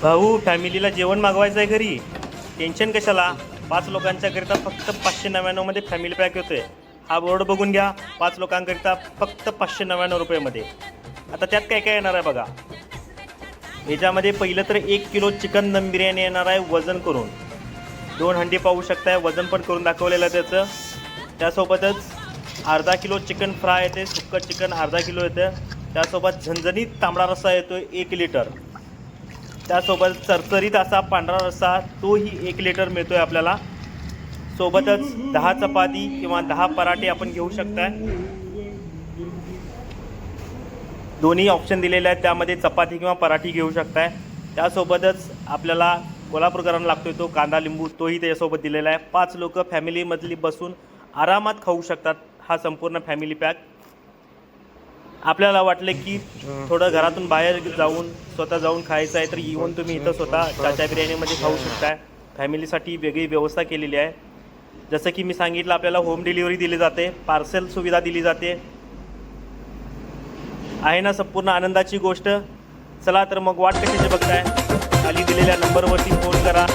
भाऊ, फॅमिलीला जेवण मागवायचं आहे घरी. टेन्शन कशाला. 5 लोकांच्याकरिता फक्त 599 मध्ये फॅमिली पॅक येतोय. हा बोर्ड बघून घ्या. 5 लोकांकरिता फक्त 599 रुपयेमध्ये. आता त्यात काय काय येणार आहे बघा. याच्यामध्ये पहिलं तर 1 किलो चिकन दम बिर्याणी येणार आहे वजन करून. 2 हंडी पाहू शकताय, वजन पण करून दाखवलेलं आहे त्याचं. त्यासोबतच अर्धा किलो चिकन फ्राय येते, सुक्कं चिकन अर्धा किलो येतं. त्यासोबत झणझणीत तांबडा रस्सा येतो 1 लिटर. त्यासोबत चरचरीत असा पांढरा रस्सा तोही 1 लिटर मिळतो आहे आपल्याला. सोबतच 10 चपाती किंवा 10 पराठे आपण घेऊ शकताय. दोन्ही ऑप्शन दिलेले आहेत, त्यामध्ये चपाती किंवा पराठी घेऊ शकताय. त्यासोबतच आपल्याला कोल्हापूरकरांना लागतोय तो कांदा लिंबू, तोही त्याच्यासोबत दिलेला आहे. 5 लोक फॅमिलीमधली बसून आरामात खाऊ शकतात हा संपूर्ण फॅमिली पॅक. आपल्याला वाटलं की थोडं घरातून बाहेर जाऊन स्वतः जाऊन खायचं आहे तर इव्हन तुम्ही इथं स्वतः चाचा बिर्याणीमध्ये खाऊ शकताय. फॅमिलीसाठी वेगळी व्यवस्था केलेली आहे. जसं की मी सांगितलं, आपल्याला होम डिलिव्हरी दिली जाते, पार्सल सुविधा दिली जाते. आहे ना संपूर्ण आनंदाची गोष्ट. चला तर मग वाट कशाची बघताय, खाली दिलेल्या नंबरवरती फोन करा.